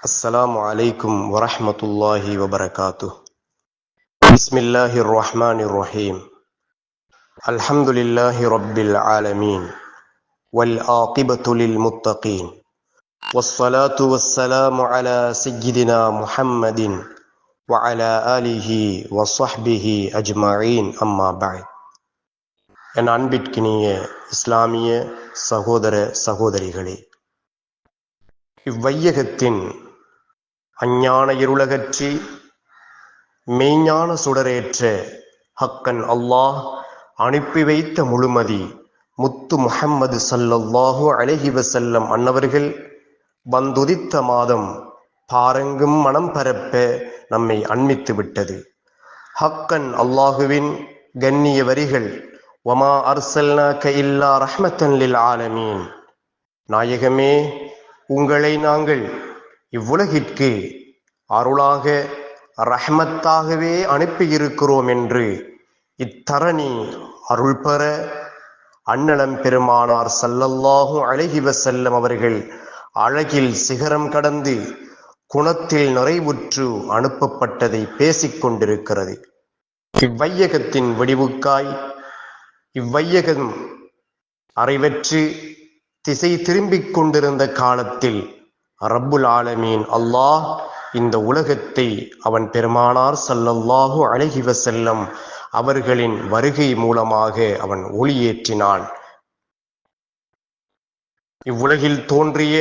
السلام عليكم ورحمة الله وبركاته. بسم الله الرحمن الرحيم. الحمد لله رب العالمين والعاقبة للمتقين والصلاة والسلام على سيدنا محمد وعلى آله وصحبه أجمعين أما بعد. என் அன்பிற்கினிய இஸ்லாமிய சகோதர சகோதரிகளே, இவ்வையகத்தின் அஞ்ஞான இருளகற்றி மெய்ஞான சுடரேற்ற ஹக்கன் அல்லாஹ் அனுப்பி வைத்த முழுமதி முத்து முஹம்மது ஸல்லல்லாஹு அலைஹி வஸல்லம் அன்னவர்கள் வந்துதித்த மாதம் பாரெங்கும் மனம் பரப்ப நம்மை அண்மித்து விட்டது. ஹக்கன் அல்லாஹுவின் கண்ணிய வரிகள், வமா அர்சல்னாக இல்லா ரஹ்மத்தன் லில் ஆலமீன். நாயகமே, உங்களை நாங்கள் இவ்வுலகிற்கு அருளாக ரஹ்மத்தாகவே அனுப்பியிருக்கிறோம் என்று இத்தரணி அருள் பெற அன்னலம் பெருமானார் ஸல்லல்லாஹு அலைஹி வஸல்லம் அவர்கள் அழகில் சிகரம் கடந்து குணத்தில் நிறைவுற்று அனுப்பப்பட்டதை பேசிக்கொண்டிருக்கிறது. இவ்வையகத்தின் வெடிவுக்காய் இவ்வையகம் அறிவற்று திசை திரும்பிக் கொண்டிருந்த காலத்தில் ரப்புல் ஆலமீன் அல்லாஹ் இந்த உலகத்தை அவன் பெருமானார் ஸல்லல்லாஹு அலைஹி வஸல்லம் அவர்களின் வருகை மூலமாக அவன் ஒளியேற்றினான். இவ்வுலகில் தோன்றிய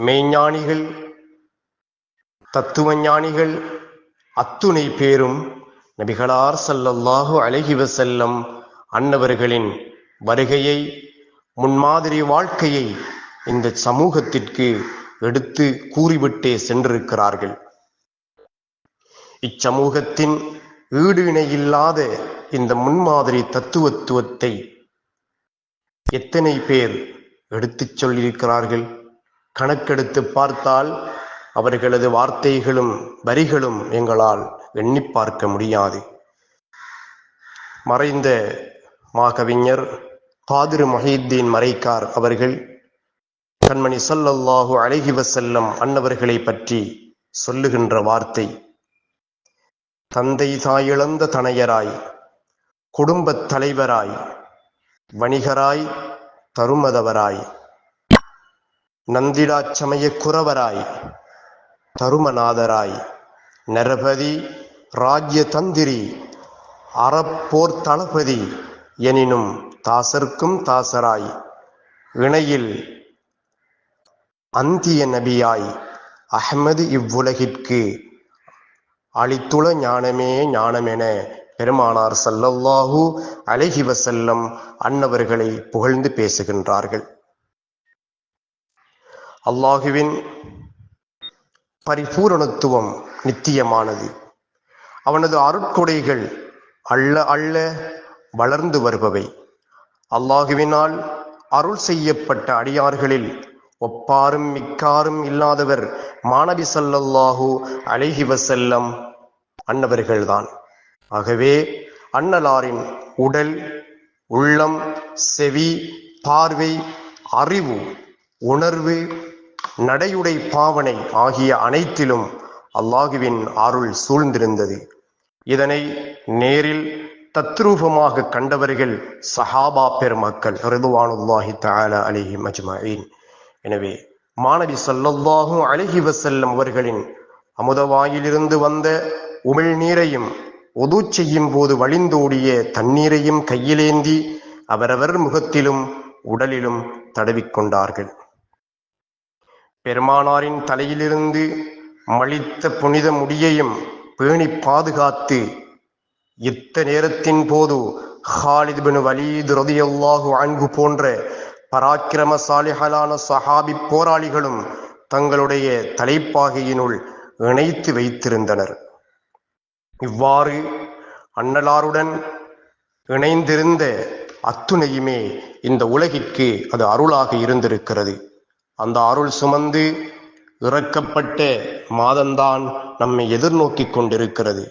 மெய்ஞானிகள், தத்துவ ஞானிகள் அத்துணை பேரும் நபிகளார் ஸல்லல்லாஹு அலைஹி வஸல்லம் அன்னவர்களின் வருகையை, முன்மாதிரி வாழ்க்கையை இந்த சமூகத்திற்கு எடுத்து கூறிவிட்டே சென்றிருக்கிறார்கள். இச்சமூகத்தின் ஈடு இணையில்லாத இந்த முன்மாதிரி தத்துவத்துவத்தை எத்தனை பேர் எடுத்துச் சொல்லியிருக்கிறார்கள்? கணக்கெடுத்து பார்த்தால் அவர்களது வார்த்தைகளும் வரிகளும் எங்களால் எண்ணி பார்க்க முடியாது. மறைந்த மாகவிஞர் காதிர் முஹியுத்தீன் மரைக்கார் அவர்கள் கண்மணி ஸல்லல்லாஹு அலைஹி வஸல்லம் அன்னவர்களை பற்றி சொல்லுகின்ற வார்த்தை, தந்தை தாயிழந்த தனையராய், குடும்பத் தலைவராய், வணிகராய், தருமதவராய், நந்திடாச் சமய குறவராய், தருமநாதராய், நரபதி, ராஜ்ய தந்திரி, அறப்போர் தளபதி எனினும் தாசர்க்கும் தாசராய், இணையில் அந்திய நபியாய் அஹ்மது இவ்வுலகிற்கு அளித்துள ஞானமே ஞானமென பெருமானார் ஸல்லல்லாஹு அலைஹி வஸல்லம் அன்னவர்களை புகழ்ந்து பேசுகின்றார்கள். அல்லாஹுவின் பரிபூரணத்துவம் நித்தியமானது. அவனது அருட்கொடைகள் அள்ள அள்ள வளர்ந்து வருபவை. அல்லாஹுவினால் அருள் செய்யப்பட்ட அடியார்களில் ஒப்பாரும் மிக்காரும் இல்லாதவர் மாநபி ஸல்லல்லாஹு அலைஹி வஸல்லம் அன்னவர்கள்தான். ஆகவே அன்னலாரின் உடல், உள்ளம், செவி, பார்வை, அறிவு, உணர்வு, நடையுடை பாவனை ஆகிய அனைத்திலும் அல்லாஹுவின் அருள் சூழ்ந்திருந்தது. இதனை நேரில் தத்ரூபமாக கண்டவர்கள் சஹாபா பெருமக்கள் ரிதுவானுல்லாஹி தஆலா அலைஹிம் அஜ்மஈன். எனவே மாநபி ஸல்லல்லாஹு அலைஹி வஸல்லம் அவர்களின் அமுதவாயிலிருந்து வந்த உமிழ் நீரையும் உது செய்யும் போது வழிந்தோடிய தண்ணீரையும் கையிலேந்தி அவரவர் முகத்திலும் உடலிலும் தடவிக்கொண்டார்கள். பெருமானாரின் தலையிலிருந்து மலித்த புனித முடியையும் பேணி பாதுகாத்து யுத்த நேரத்தின் போது ஹாலித் பின் வலீத் ரலியல்லாஹு அன்ஹு போன்ற பராக்கிரமசாலிகளான சஹாபி போராளிகளும் தங்களுடைய தலைப்பாகையினுள் இணைத்து வைத்திருந்தனர். இவ்வாறு அன்னலாருடன் இணைந்திருந்த அத்துணையுமே இந்த உலகிற்கு அது அருளாக இருந்திருக்கிறது. அந்த அருள் சுமந்து இறக்கப்பட்ட மாதம்தான் நம்மை எதிர்நோக்கி கொண்டிருக்கிறது.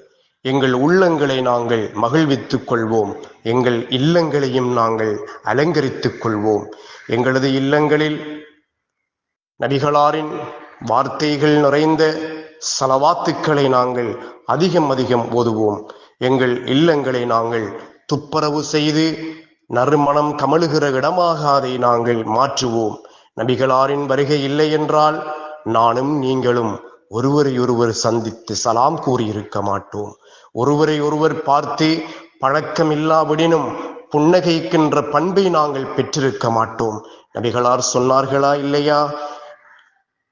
எங்கள் உள்ளங்களை நாங்கள் மகிழ்வித்துக் கொள்வோம், எங்கள் இல்லங்களையும் நாங்கள் அலங்கரித்துக் கொள்வோம். எங்களது இல்லங்களில் நபிகளாரின் வார்த்தைகள் நிறைந்த ஸலவாத்துக்களை நாங்கள் அதிகம் அதிகம் ஓதுவோம். எங்கள் இல்லங்களை நாங்கள் துப்புரவு செய்து நறுமணம் கமழுகிற இடமாக அதை நாங்கள் மாற்றுவோம். நபிகளாரின் வருகை இல்லை என்றால் நானும் நீங்களும் ஒருவரை ஒருவர் சந்தித்து சலாம் கூறியிருக்க மாட்டோம். ஒருவரை ஒருவர் பார்த்து பழக்கம் இல்லாவிடினும் புன்னகைக்கின்ற பண்பை நாங்கள் பெற்றிருக்க மாட்டோம். நபிகளார் சொன்னார்களா இல்லையா,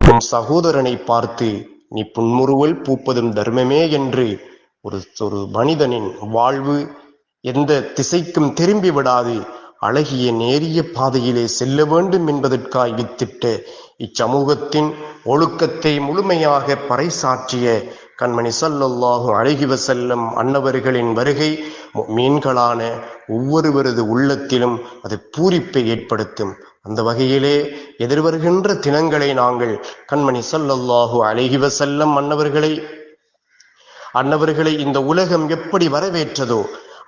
உன் சகோதரனை பார்த்து நீ புன்முறுவல் பூப்பதும் தர்மமே என்று. ஒரு மனிதனின் வாழ்வு எந்த திசைக்கும் திரும்பி விடாது, அழகிய நேரிய பாதையிலே செல்ல வேண்டும் என்பதற்காய் வித்திட்ட இச்சமூகத்தின் ஒழுக்கத்தை முழுமையாக பறைசாற்றிய கண்மணி ஸல்லல்லாஹு அலைஹி வஸல்லம் அன்னவர்களின் வருகை மீன்களான ஒவ்வொருவரது உள்ளத்திலும் அது பூரிப்பை ஏற்படுத்தும். அந்த வகையிலே எதிர்வருகின்ற தினங்களை நாங்கள் கண்மணி ஸல்லல்லாஹு அலைஹி வஸல்லம் அன்னவர்களை இந்த உலகம் எப்படி வரவேற்றதோ,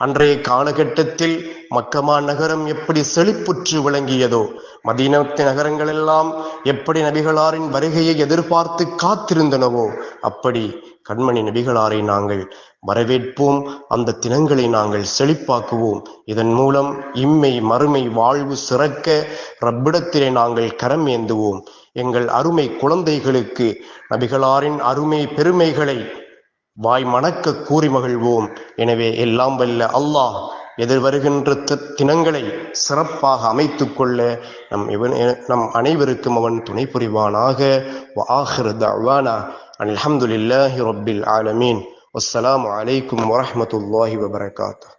அன்றைய காலகட்டத்தில் மக்கமா நகரம் எப்படி செழிப்புற்று விளங்கியதோ, மதீனத்து நகரங்கள் எல்லாம் எப்படி நபிகளாரின் வருகையை எதிர்பார்த்து காத்திருந்தனவோ, அப்படி கண்மணி நபிகளாரை நாங்கள் வரவேற்போம். அந்த தினங்களை நாங்கள் செழிப்பாக்குவோம். இதன் மூலம் இம்மை மறுமை வாழ்வு சிறக்க ரப்பிடத்திலே நாங்கள் கரம் ஏந்துவோம். எங்கள் அருமை குழந்தைகளுக்கு நபிகளாரின் அருமை பெருமைகளை வாய் மணக்க கூறி மகிழ்வோம். எனவே எல்லாம் வல்ல அல்லாஹ் எதிர்வருகின்ற தினங்களை சிறப்பாக அமைத்துக் கொள்ள நம் அனைவருக்கும் அவன் துணை புரிவானாக. வஆகிரு தஅவானா அல்ஹம்துலில்லாஹி ரப்பில் ஆலமீன். வஸ்ஸலாமு அலைக்கும் வரஹ்மத்துல்லாஹி வபரகாத்துஹு.